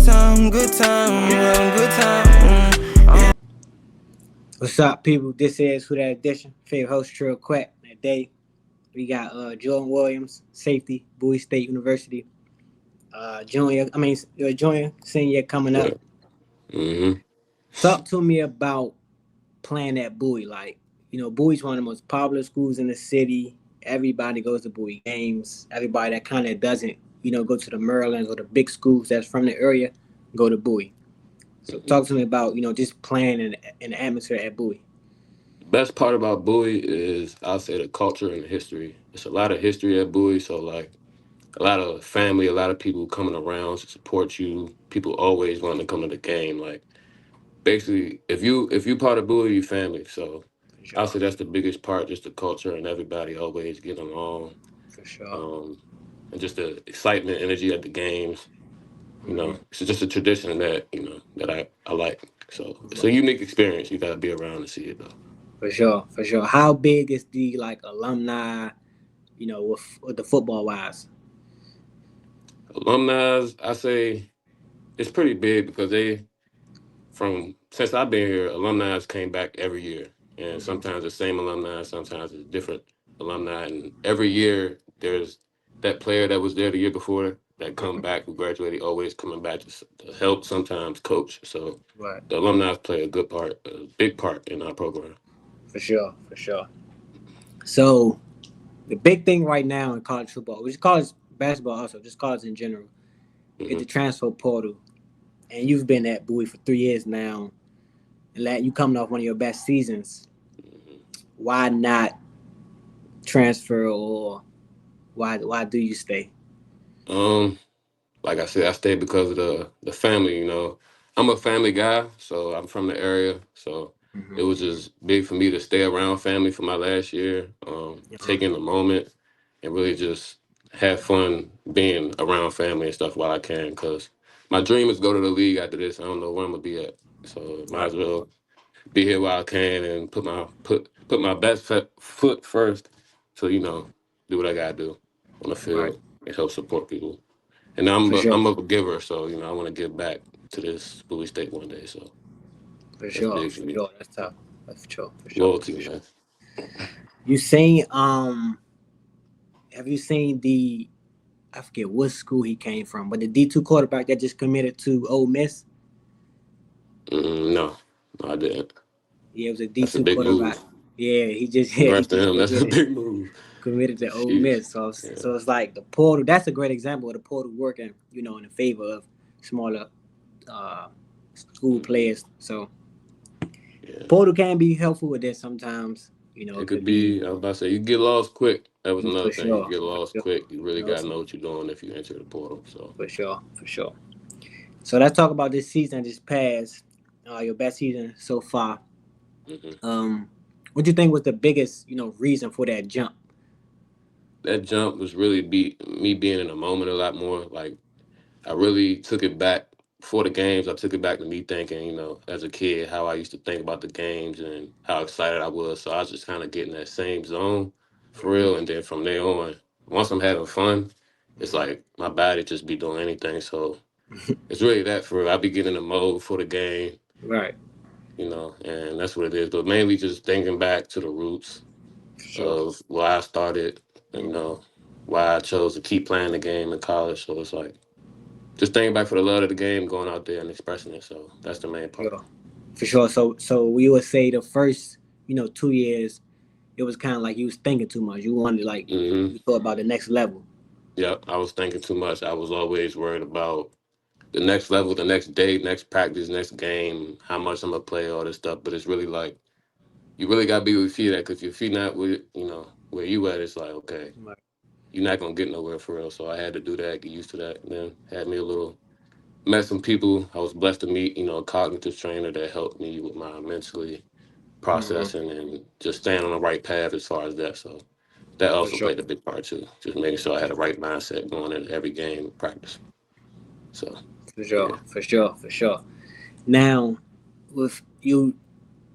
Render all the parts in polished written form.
time, good time, good time. What's up, people? This is Who That Edition. Favorite host, Trill Quack. Today, we got Jordan Williams, safety, Bowie State University. Junior, senior coming up. Mm-hmm. Talk to me about playing at Bowie. Bowie's one of the most popular schools in the city. Everybody goes to Bowie games. Everybody that kind of doesn't, go to the Marylands or the big schools that's from the area, go to Bowie. So talk to me about, just playing in the atmosphere at Bowie. The best part about Bowie is, I'll say, the culture and the history. It's a lot of history at Bowie, so like a lot of family, a lot of people coming around to support you. People always wanting to come to the game. Like basically, if you part of Bowie, you family. So For sure. I'll say that's the biggest part, just the culture and everybody always getting along. For sure. And just the excitement, energy at the games. It's just a tradition that I like. So it's a unique experience. You gotta be around to see it though. For sure, for sure. How big is the alumni, with the football wise? Alumni, I say it's pretty big because from since I've been here, alumni came back every year, and sometimes the same alumni, sometimes it's different alumni, and every year there's that player that was there the year before that come back who graduated, always coming back to help, sometimes coach. So Right. the alumni play a big part in our program. For sure, for sure. So the big thing right now in college football, which is college basketball also, just college in general, is the transfer portal. And you've been at Bowie for 3 years now. And you coming off one of your best seasons. Why not transfer, or why do you stay? Like I said, I stayed because of the family. I'm a family guy, so I'm from the area. So it was just big for me to stay around family for my last year, take in the moment, and really just have fun being around family and stuff while I can. Because my dream is go to the league after this. I don't know where I'm gonna be at, so might as well be here while I can and put my best foot first to do what I gotta do on the Right. field and help support people. And I'm For a, sure. I'm a giver, so I want to give back to this Bowie State one day. So For that's sure. big For for me. sure. That's tough. That's for sure. For sure. Loyalty, For sure. man. You seen have you seen I forget what school he came from, but the D2 quarterback that just committed to Ole Miss? No, I didn't. Yeah, it was a That's a D2 big quarterback. move. Yeah, he Congrats to just him. That's a big move. committed to Ole Sheesh. Miss. So Yeah. so it's like the portal. That's a great example of the portal working, in the favor of smaller uh, school players. So Yeah. portal can be helpful with that sometimes. It It could could be be. I was about to say you get lost quick. That was another for thing. You sure, get for lost sure. quick. You really gotta Also, know what you're doing if you enter the portal. So for sure, for sure. So let's talk about this season that just passed. Your best season so far. hmm What do you think was the biggest, reason for that jump? that jump was really me being in the moment a lot more. Like I really took it back for the games. I took it back to me thinking, as a kid, how I used to think about the games and how excited I was. So I was just kind of getting that same zone for real. And then from there on, once I'm having fun, it's like my body just be doing anything. So it's really that for real. I be getting in the mode for the game, Right. and that's what it is. But mainly just thinking back to the roots For sure. of why I started, why I chose to keep playing the game in college. So it's like, just thinking back for the love of the game, going out there and expressing it. So that's the main part. Sure. For sure. So we would say the first, 2 years, it was kind of like you was thinking too much. You wanted hmm you thought about the next level. Yeah, I was thinking too much. I was always worried about the next level, the next day, next practice, next game, how much I'm gonna play, all this stuff. But it's really like you really gotta be with your feet at, because if you're not with where you at, it's like okay, Right. you're not gonna get nowhere for real. So I had to do that, get used to that, and then had me a little met some people. I was blessed to meet a cognitive trainer that helped me with my mentally Mm-hmm. processing and just staying on the right path as far as that. So that For also sure. played a big part too. Just making sure I had the right mindset going into every game practice. So For yeah. sure. For sure. For sure. Now, with you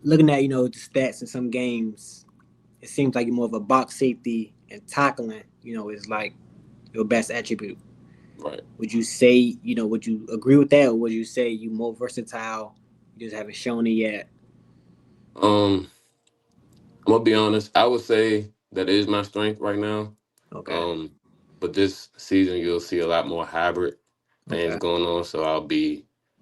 looking at the stats in some games, it seems like you're more of a box safety, and tackling, is like your best attribute. Right. Would you say, would you agree with that, or would you say you more versatile? You just haven't shown it yet. Um, I'm gonna be honest. I would say that is my strength right now. Okay. Um, but this season you'll see a lot more hybrid things Okay. going on. So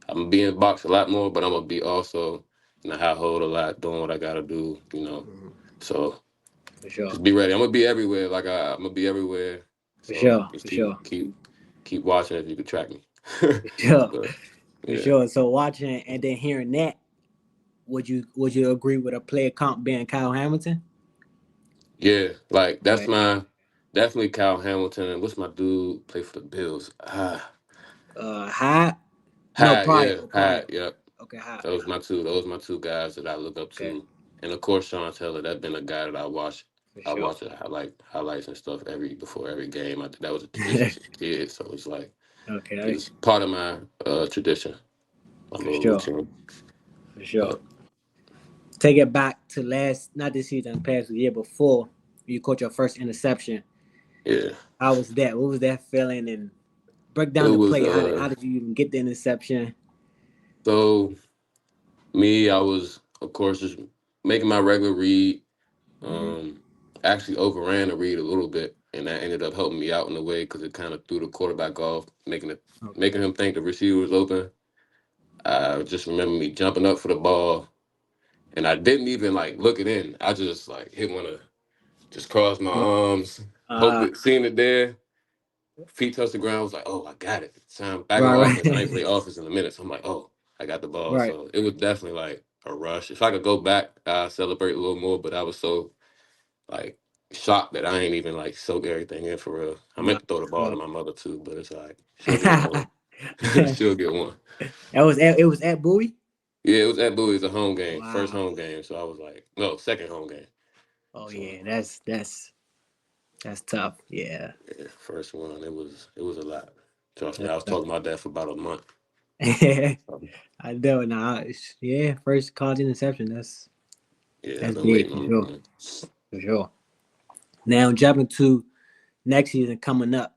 I'm gonna be in box a lot more, but I'm gonna be also in the high hold a lot, doing what I gotta do. Mhm. So For sure. just be ready. I'm gonna be everywhere. I'm gonna be everywhere. For So sure. just For sure. keep watching if you can track me. For sure. But For yeah, sure. So watching and then hearing that, would you agree with a player comp being Kyle Hamilton? yeah. Like that's Okay. my definitely Kyle Hamilton. And what's my dude play for the Bills? High. No, Hyde, prior. yeah, Oh, prior. Hyde, yep. Okay, high. Those my two guys that I look up Okay. to. And of course Sean Taylor, that's been a guy that For I sure. watch it highlights and stuff before every game. That was a tradition as a kid, so it's like Okay. it's part of my tradition, my For little sure. routine. For sure. But Take it back to not this season, past the year before. You caught your first interception. yeah. How was that? What was that feeling? And break It down the was play. How did you even get the interception? so me, I was of course just making my regular read. Hmm. Um, actually overran the read a little bit, and that ended up helping me out in a way because it kind of threw the quarterback off, Okay. making him think the receiver was open. I just remember me jumping up for the ball, and I didn't even like look it in. I just like hit one of just crossed my arms, hope Uh, it seeing it there. Feet touched the ground. Was like, oh, I got it. So I'm back right, on offense. I ain't right, play offense in a minute, so I'm like, oh, I got the ball. right. So it was definitely like a rush. If I could go back, I'd celebrate a little more. But I was so like shocked that I ain't even like soak everything in for real. I No, meant to throw the ball to sure. my mother too, but it's like she'll get one. that She'll get one. was it was at Bowie. Yeah, it was at Bowie. It's a home game, first Wow. home game. So I was like, no, second home game. Oh So yeah, that's tough. Yeah. yeah, first one. It was a lot. Trust me, That's I was tough. talking about that for about a month. I Um, know. Nah, yeah, first college interception. That's yeah, I've that's been big waiting for on sure. it. For sure. Now jumping to next season coming up.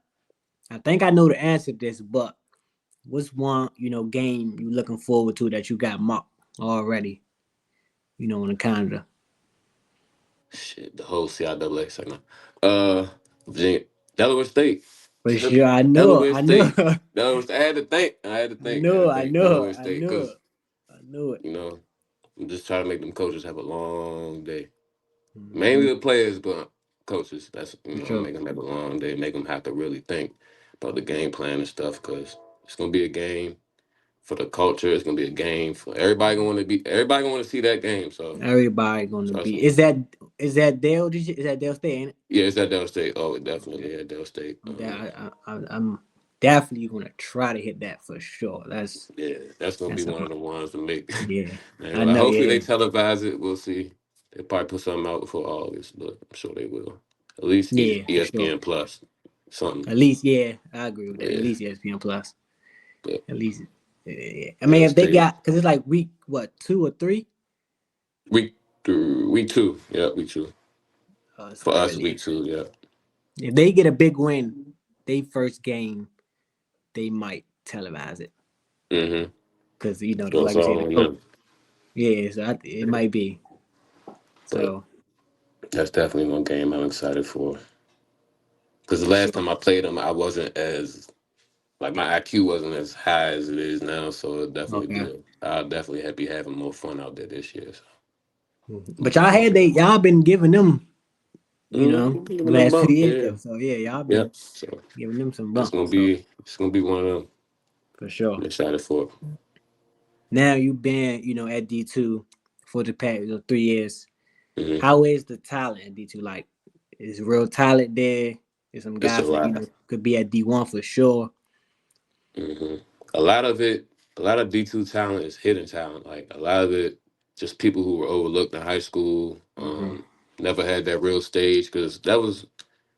I think I know the answer to this, but what's one game you looking forward to that you got mocked already? In the Canada. Shit, the whole CIAA segment. Virginia, Delaware State, For sure, I know it. Delaware I know State. it. Delaware. State. I had to I think. I know had it. to I think. know it. Delaware I State, know it. because I know it. you know I'm just trying to make them coaches have a long day. Hmm. Mainly the players, but coaches. That's For I'm sure. making them have a long day. Make them have to really think about the game plan and stuff because it's gonna be a game for the culture. It's gonna be a game for everybody. Going to be everybody going to see that game. So Everybody gonna trust be. me. Is that Dale? Is that Dale State? Ain't it? Yeah, it's at Delaware State. Oh, it Okay. definitely. Yeah, Delaware State. I'm definitely gonna try to hit that for sure. Yeah, that's gonna be That's a one of the ones to make. yeah. Man, I like, know. hopefully they Yeah. televise it. We'll see. They probably put something out before August, but I'm sure they will. At least Yeah, for sure. ESPN Plus, something. At least, yeah, I agree with that. At Yeah, least ESPN Plus. but At least, yeah. I mean, Delaware if they State got, because it's like week what 2 or 3. week 2. Yeah, week 2 It's for us. early. Week 2. Yeah. If they get a big win, they first game, they might televise it Mm-hmm. because So like it's we say, all the on coach. them. Yeah, so it might be. But So that's definitely one game I'm excited for. Because the for last sure. time I played them, I wasn't as like my IQ wasn't as high as it is now. So it'll definitely Okay. I'll definitely be having more fun out there this year. So Mhm. But looking y'all forward had to it. y'all been giving them, the Giving them last few bump, years yeah, though. So yeah, y'all yeah. been So giving them some it's bumps. gonna So be it's gonna be one of them. for sure. I'm excited for it. Now you've been, at D2 for the past 3 years. Hmm. How is the talent at D2? Like, is real talent there? There's some It's a guys that lot. could be at D1 for sure. Hmm. A lot of it, a lot of D2 talent is hidden talent. Like a lot of it, just people who were overlooked in high school, Hmm. never had that real stage because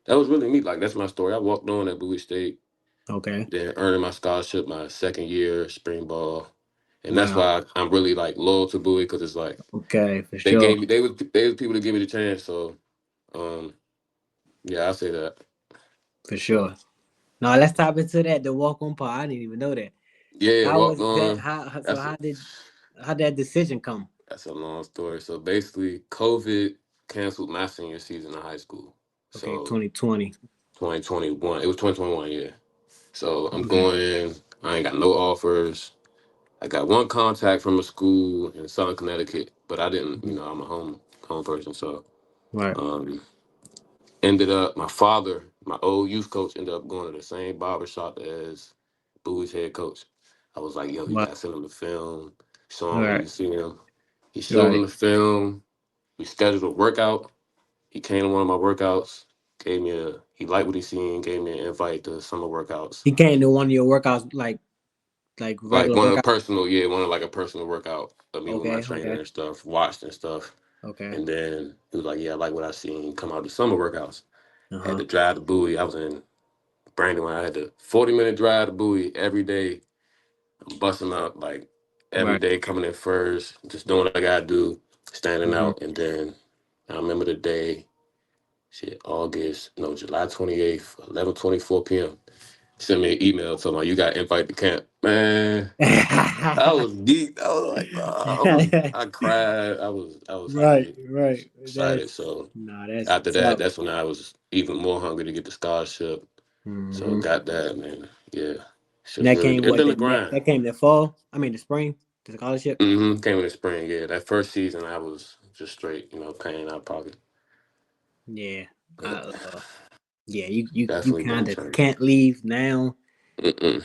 that was really me. Like that's my story. I walked on at Bowie State, Okay. then earning my scholarship my second year spring ball, and that's Wow. why I'm really like loyal to Bowie because it's like Okay, for they sure. gave me they was people that gave me the chance. So um, yeah, I say that. For sure. No, let's tap into that. The walk on part. I didn't even know that. Yeah, How walked was that? on. So That's a how did that decision come? that's a long story. So basically, COVID canceled my senior season of high school. Okay, So 2020. 2021, it was 2021, yeah. So I'm Okay. going in. I ain't got no offers. I got one contact from a school in Southern Connecticut, but I didn't. Mhm. I'm a home person, so Right. um, ended up my father, my old youth coach, ended up going to the same barbershop as Bowie's head coach. I was like, yo, you Right. gotta send him the film, show him when Right. you see him. He showed him Right. the film. We scheduled a workout. He came to one of my workouts, he liked what he seen, gave me an invite to summer workouts. He came to one of your workouts, like Like regular one of the workout. personal, yeah, one of like a personal workout of me with my Okay. trainer Okay. and stuff, watched and stuff. Okay. And then he was like, yeah, I like what I seen. Come out to summer workouts. Uh Had huh. to drive to Bowie. I was in Brandywine. I had to 40-minute drive to Bowie every day. I'm busting out like every Right. day, coming in first, just doing what I gotta do, standing Hmm. out. And then I remember the day, shit, July 28th, 11:24 p.m. Sent me an email telling me you got invite to camp. Man, I was deep. I was like, I cried. I was Right. happy, Right. excited. That's So that's after that, tough. that's when I was even more hungry to get the scholarship. So Hmm. got that, man. Yeah, it's And just that really, came it's what been a that grind. that came the fall. I mean the spring, the scholarship. Came in the spring. Yeah, that first season I was just straight, paying out of pocket. Yeah. But I, yeah. You definitely been a kind of journey. can't leave now Mm-mm.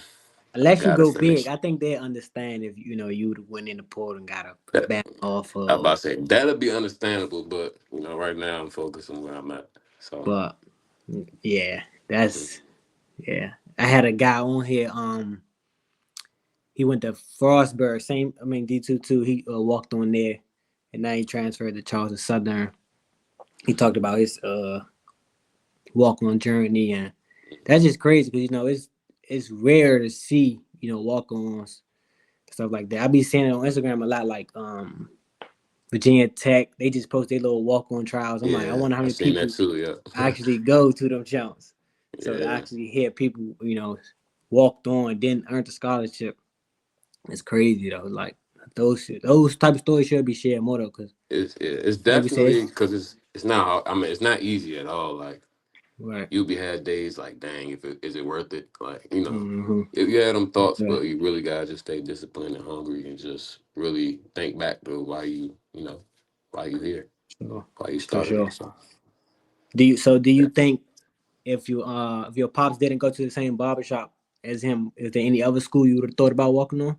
unless you Gotta go big. finish. I think they understand if you would have went in the port and got a That back off I about of. to say that'll be understandable, but right now I'm focused on where I'm at. So But yeah, mm, that's yeah. I had a guy on here. He went to Frostburg. Same. I mean D two. He walked on there, and now he transferred to Charleston Southern. He talked about his walk on journey, and that's just crazy because it's rare to see walk ons stuff like that. I be seeing it on Instagram a lot, like Virginia Tech. They just post their little walk on trials. I'm like, I yeah, wonder how I many seen that people too. Yeah, actually go to them jumps. So to yeah. actually hear people, walked on, didn't earn the scholarship, it's crazy though. Like those type of stories should be shared more though, because It's like we said, definitely because it's not hard. I mean, it's not easy at all. Like right. you'll be had days like, dang, if is it worth it? Like Mm-hmm. if you had them thoughts, Yeah, but you really gotta just stay disciplined and hungry and just really think back to why you here, so why you for started sure. it. So. Do you think if your pops didn't go to the same barbershop as him, is there any other school you would have thought about walking on?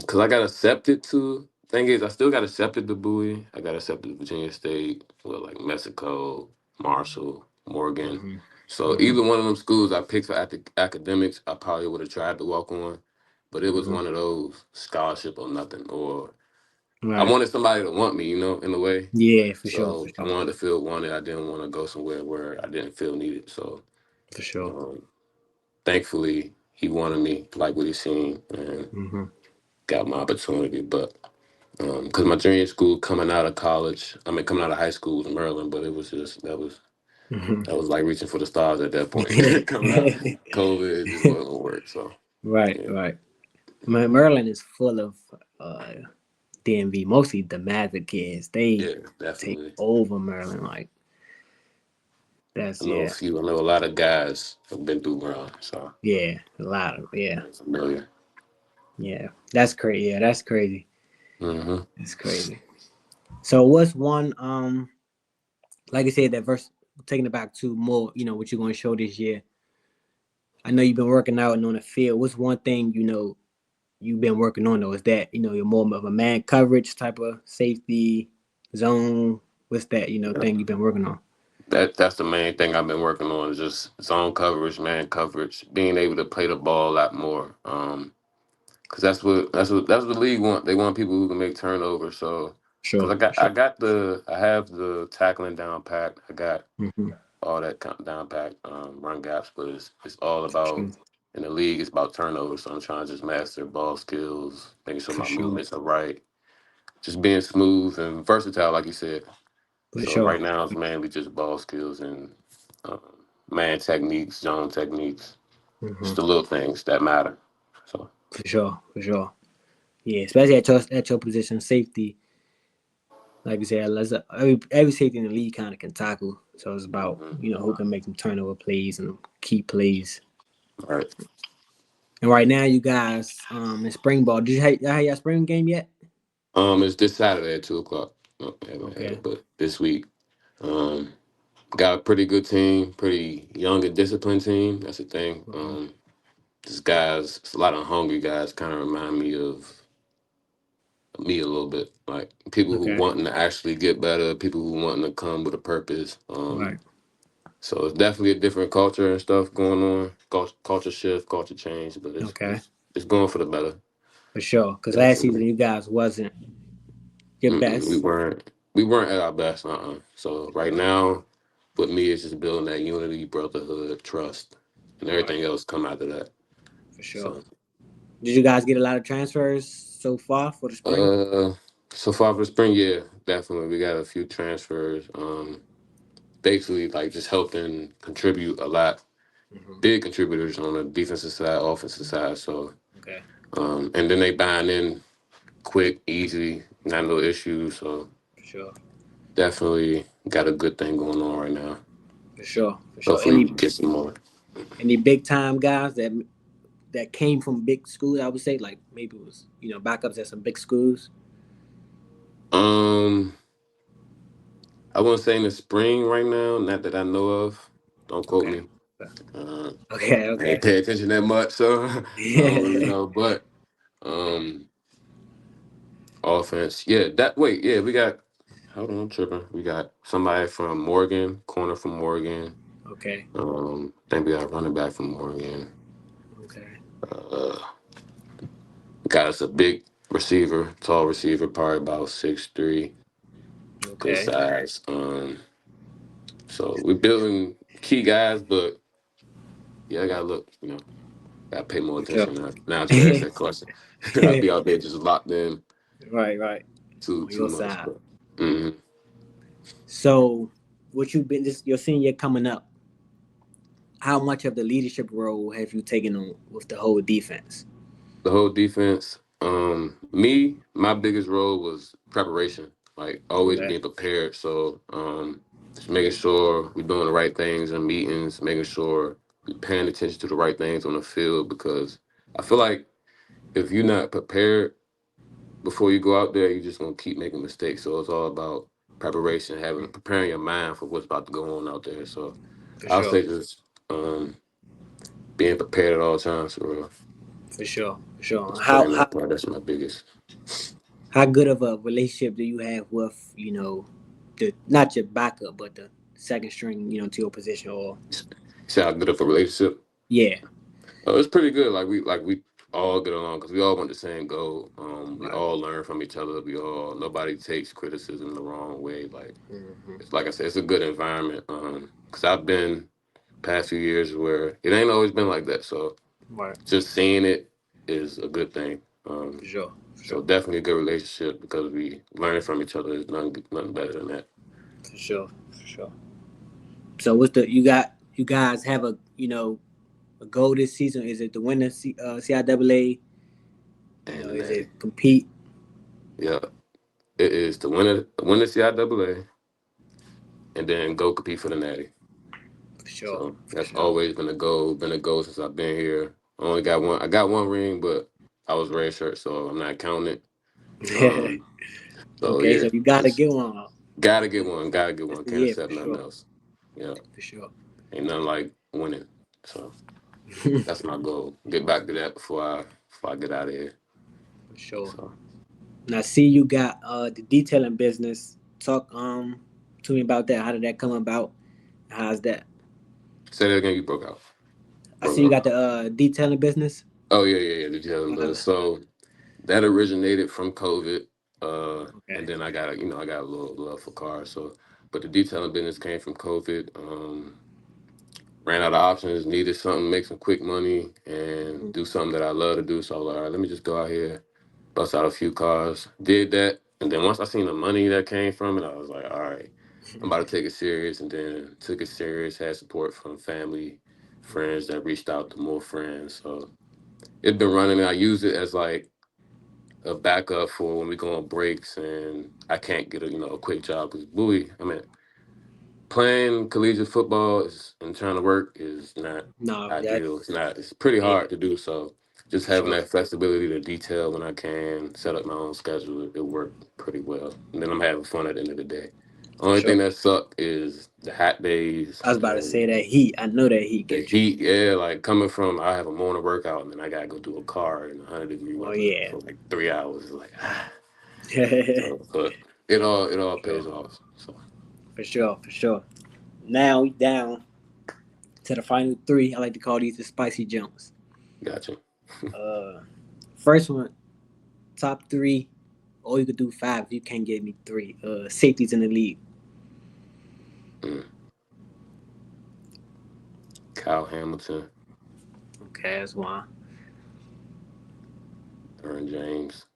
Cause I got accepted to. Thing is, I still got accepted to Bowie. I got accepted to Virginia State, well, like Mexico, Marshall, Morgan. Mm-hmm. So Mm-hmm. either one of them schools I picked for academics, I probably would have tried to walk on. But it was Mm-hmm. one of those scholarship or nothing. Or I Right. wanted somebody to want me, in a way. Yeah, for sure, for So I sure, wanted to feel wanted. I didn't want to go somewhere where I didn't feel needed. So for sure. um, thankfully, he wanted me, like what he seen, and Mm-hmm. got my opportunity. But because my junior school coming out of college, I mean coming out of high school was Maryland, but it was just Mm-hmm. that was like reaching for the stars at that point. Coming out COVID, it just wasn't gonna work. So Right, yeah, right. Maryland is full of uh DMV, mostly domestic kids. They yeah, take definitely. over Maryland. Like that's I know a yeah, few. I know a lot of guys have been through Maryland, so yeah, a lot of yeah, I'm familiar. yeah. That's crazy. Yeah, that's crazy. Hmm. That's crazy. So what's one like I said that verse taking it back to more what you're going to show this year. I know you've been working out and on the field. What's one thing you've been working on though? Is that you're more of a man coverage type of safety zone? What's that Yeah. thing you've been working on? That's the main thing I've been working on is just zone coverage, man coverage, being able to play the ball a lot more. Because that's what the league want. They want people who can make turnovers. So, because Sure, I sure. got I have the tackling down pat. I got Mm-hmm. all that down pat, run gaps. But it's all about Sure. in the league. It's about turnovers. So I'm trying to just master ball skills, making sure For my sure. movements are right, just being smooth and versatile, like you said. For So sure. right now it's mainly just ball skills and um, man techniques, zone techniques. It's Hmm. the little things that matter. So For sure, for sure. Yeah, especially at your position, safety. Like you said, every safety in the league kind of can tackle. So it's about mhm. who can make them turnover plays and key plays. All right. And right now, you guys in spring ball. Did you have your spring game yet? It's this Saturday at 2 o'clock. No, I haven't had Okay. it, but this week. Um, got a pretty good team, pretty young and disciplined team. That's the thing. Hmm. This guys, it's a lot of hungry guys. Kind of remind me of me a little bit, like people who Okay. wanting to actually get better, people who wanting to come with a purpose. Right. So it's definitely a different culture and stuff going on, culture shift, culture change, but it's Okay. it's it's going for the better. For sure. Because last season Definitely. you guys wasn't your Mm-mm, we best. weren't we weren't at our best. So right Right. now, with me, it's just building that unity, brotherhood, trust, and Right. everything else come after that. For sure. So Did you guys get a lot of transfers so far for the spring? uh, so far for spring, yeah, definitely we got a few transfers. Basically like just helping contribute a lot, Hmm. big contributors on the defensive side, offensive side. So Okay. and then they buying in quick, easy, not no issues. So For sure. definitely got a good thing going on right now. For sure. For sure. Hopefully we can get some more. Any big time guys that came from big schools? I would say like maybe it was backups at some big schools. Um, I wouldn't say in the spring right now, not that I know of. Don't quote Okay. me. Uh, Okay. I ain't Okay. pay attention that much, so I don't really Yeah. know. But um, offense, yeah. That wait, yeah, we got. Hold on, I'm tripping. We got somebody from Morgan, corner from Morgan. Okay. I think we got a running back from Morgan. Okay. Uh, got us a big receiver, tall receiver, probably about 6'3", good Okay. size. So we're building key guys, but yeah, I gotta look. Gotta pay more For sure. attention now. Now that you ask that question, I'll be out there just locked in Right. Right. too On too your much. side. But hmm So, what you been this your senior coming up? How much of the leadership role have you taken on with the whole defense? the whole defense. My biggest role was preparation, like always Okay. being prepared. So just making sure we're doing the right things in meetings, making sure we're paying attention to the right things on the field because I feel like if you're not prepared before you go out there, you're just gonna keep making mistakes. So it's all about preparation, having preparing your mind for what's about to go on out there. So For I'll sure. say just being prepared at all times for real. For sure. For sure. Just How playing how that part. That's my biggest. how good of a relationship do you have with the not your backup but the second string to your position or See how good of a relationship. yeah. It's pretty good. Like we all get along because we all want the same goal. We Right. all learn from each other. Nobody takes criticism the wrong way. Like Hmm. it's like I said, it's a good environment. Because I've been past few years where it ain't always been like that. So Right. just seeing it is a good thing. For sure. For So sure. definitely a good relationship because we learning from each other is nothing better than that. For sure. For sure. So what's the you guys have a goal this season? Is it to win the CIAA? And the Is natty, it compete? yeah, it is to win the CIAA and then go compete for the natty. For sure. So For that's sure. always been a goal since I've been here. I only got one. I got one ring, but I was red shirt, so I'm not counting it. Um, so Okay, yeah, so you gotta just get one. gotta get one. Gotta get That's one. the Can't year accept for nothing sure. else. Yeah, For sure. ain't nothing like winning. So that's my goal. Get back to that before I get out of here. For sure. So Now, see, you got the detailing business. Talk to me about that. How did that come about? How's that? say that again. You broke out. I see you Broke got up. the detailing business. Oh yeah. The Jalen Uh, business. So that originated from COVID, and okay. then I got a little love for cars. So, but the detailing business came from COVID. Ran out of options, needed something, make some quick money, and Mhm. do something that I love to do. So I was like, all right, let me just go out here, bust out a few cars. Did that, and then once I seen the money that came from it, I was like, all right. I'm about to take it serious, and then took it serious. Had support from family, friends that reached out to more friends. So it's been running. I use it as like a backup for when we go on breaks and I can't get a quick job because Bowie. I mean, playing collegiate football and trying to work is not No, that ideal. It's not. It's pretty yeah, hard to do. So just for having sure, that flexibility to detail when I can, set up my own schedule, it worked pretty well. And then I'm having fun at the end of the day. for Only sure. thing that sucked is the hot days I was about to say and that heat. I know that heat the get you. heat. Yeah, like coming from I have a morning workout and then I gotta go do a car in 100-degree Oh weather yeah, for like 3 hours. It's like for so, but it all sure, pays off. So for sure, for sure. Now we down to the final three. I like to call these the spicy jumps. gotcha. Uh, First one, top three, or you could do five if you can't give me three. Safeties in the league. Mm. Kyle Hamilton, Okay, that's one. Aaron James,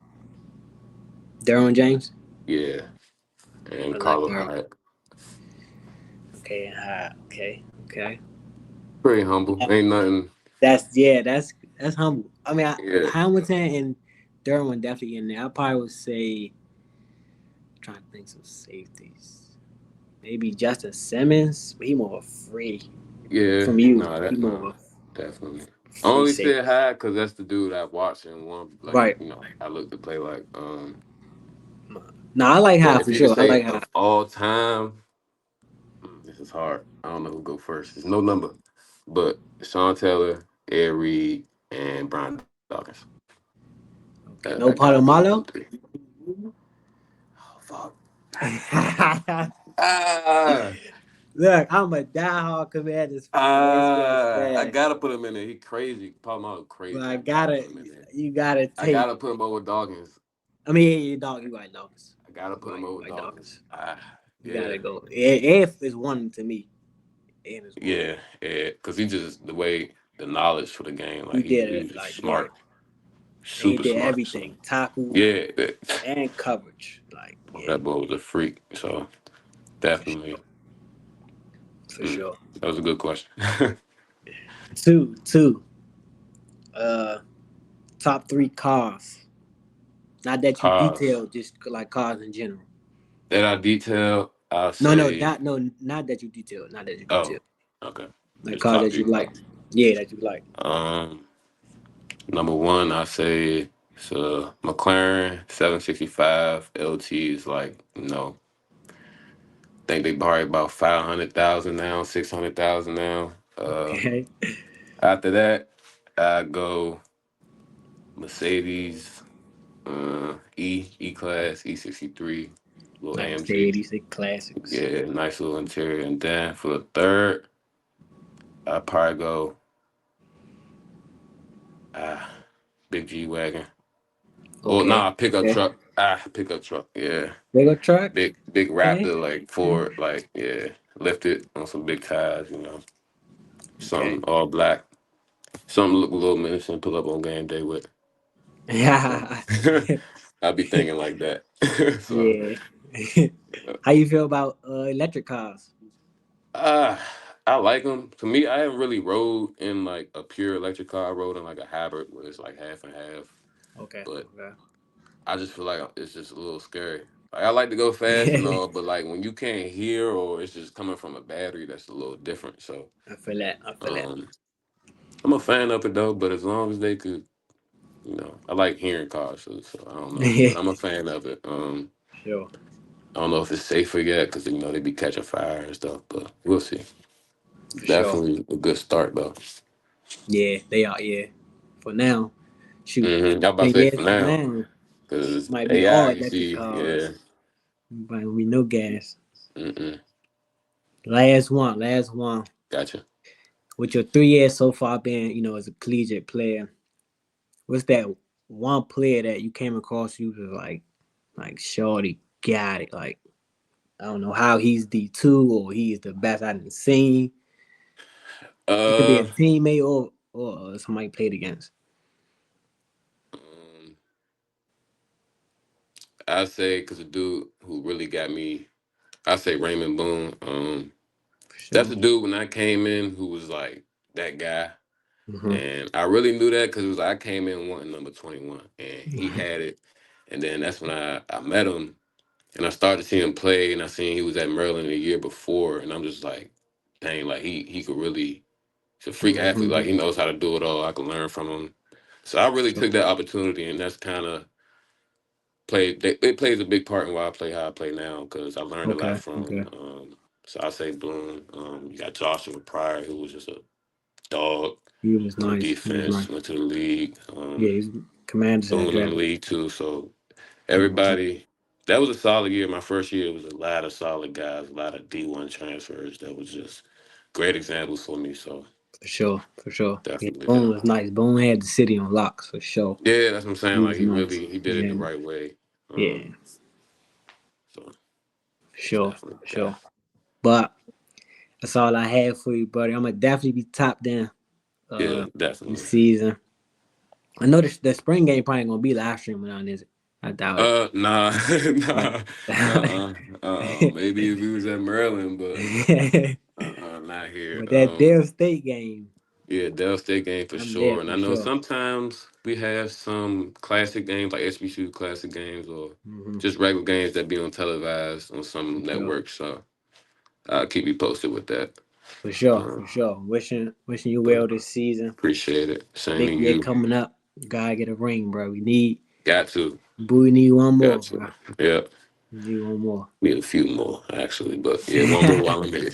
Derwin James. yeah, I and like Carlos Derwin. Hyde. Okay, okay, okay. Pretty humble. Ain't nothing. That's yeah, that's humble. I mean, Yeah, Hamilton and Derwin definitely in there. I probably would say, trying to think some safeties. Maybe Justin Simmons, but he more of a free yeah. from you. No, He that more no, of definitely. a I free only safety. said Hyde because that's the dude I watch and one like Right. I look to play like. No, I like But High if for you could sure. I say like High. of all time, this is hard. I don't know who go first. There's no number, but Sean Taylor, Ed Reed, and Brian Dawkins. Okay, I no gotta put them Palomalo. three. Oh fuck. Ah, Look, I'm a diehard Commanders fan. It's just I sad, gotta put him in there. He crazy. Palmer but crazy. I I gotta gotta, put him in there. you gotta I take. gotta put him over Dawkins. I mean, yeah, dog, you right, Dawkins. I gotta put him You over right, Dawkins. Dawkins. You Yeah, gotta go. If is one to me, and is one. yeah. Because he just the way the knowledge for the game, He like did he it was like yeah, smart, and he super did smart. So everything: tackle yeah, and coverage. Like yeah, that boy was a freak. So for definitely, sure, for mm, sure. that was a good question. Two. Uh, Top three cars. Not that you Cars detail, just like cars in general. that I detail, I'll No, no, say, not no, not that you detail, not that you detail. oh, okay, Like just cars top that you three like. cars. Yeah, that you like. Um, Number one, I say it's a McLaren 765 LT is like, think they probably about 500,000 now, 600,000 now. Okay. After that, I go Mercedes E class E63 little Like AMG. Mercedes, the classics. Yeah, nice little interior. And then for the third, I probably go ah big G wagon. Or Okay. nah, pickup Okay. truck. Pickup truck. Yeah. Bigger truck. Big Okay. Raptor, like Okay. Ford, like yeah, lifted on some big tires, Okay. something all black, something look a little menacing, pull up on game day with. So Yeah. I'd be thinking like that. So Yeah. How you feel about electric cars? uh, I like them. To me, I haven't really rode in like a pure electric car. I rode in like a hybrid where it's like half and half, Okay. but Okay. I just feel like it's just a little scary. Like I like to go fast and all, but like when you can't hear or it's just coming from a battery, that's a little different. So. I feel that. I feel that. Um, I'm a fan of it though, but as long as they could, I like hearing cars, so I don't know, but I'm a fan of it. Sure. I don't know if it's safer yet because they be catching fire and stuff, but we'll see. For sure. Definitely a good start though. Yeah, they are. Yeah. For now, shoot. I'm about to 10 say years for from now now, because might be all AI, you electric see, yeah, cars. Might be no gas. mm-mm, Last one. Last one. gotcha. With your 3 years so far being, as a collegiate player, what's that one player that you came across you was like Shorty got it. Like I don't know how he's D2 or he's the best I done seen. It could be a Uh, teammate or somebody played against. I say because the dude who really got me I say Raymond Boone. For That's sure. the dude when I came in who was like that guy. Mm-hmm. And I really knew that because it was like I came in wanting number 21 and he had it. And then that's when I met him and I started to see him play and I seen he was at Maryland the year before. And I'm just like, dang, like he could really, he's a freak athlete. Mm-hmm. Like he knows how to do it all. I can learn from him. So I really Sure. took that opportunity and that's kind of it plays a big part in why I play how I play now because I learned a lot Okay. from Okay. him. So I say Boone. You got Joshua Pryor, who was just a dog He was on nice. He was defense, nice. went to the league. Yeah, he's Commanders had Boone in the drafted. league too. So Mm-hmm. everybody, that was a solid year. My first year was a lot of solid guys, a lot of D1 transfers. That was just great examples for me. So For sure. For sure. Yeah, definitely Boone that. was nice. Boone had the city on locks for sure. Yeah, that's what I'm saying. He Like was nice. he did it Yeah. the right way. Yeah. So For he's sure. definitely For the guy. sure. But that's all I have for you, buddy. I'm gonna definitely be top down Yeah, this definitely. season. I know the spring game probably gonna be live streaming on, is it? I doubt it. Nah, Right. nah, maybe if he was at Maryland, but not here. But that Dale State game, Yeah, Dell State game for I'm there sure. And for I know sure. sometimes we have some classic games like SBC classic games or Hmm. just regular games that be on televised on For some sure. networks. So I'll keep you posted with that. For sure. Um, For sure. Wishing you but well this season. appreciate it. Same to Big year you. coming up. Gotta get a ring, bro. Got to. We need one Got more, bro. to. Yeah. We need one more. Need a few more, actually. But yeah, one more while I'm here.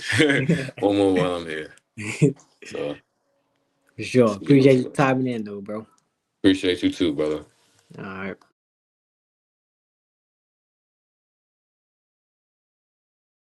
One more while I'm here. So For sure. let's get on Appreciate you to it. timing in though, bro. Appreciate you too, brother. All right.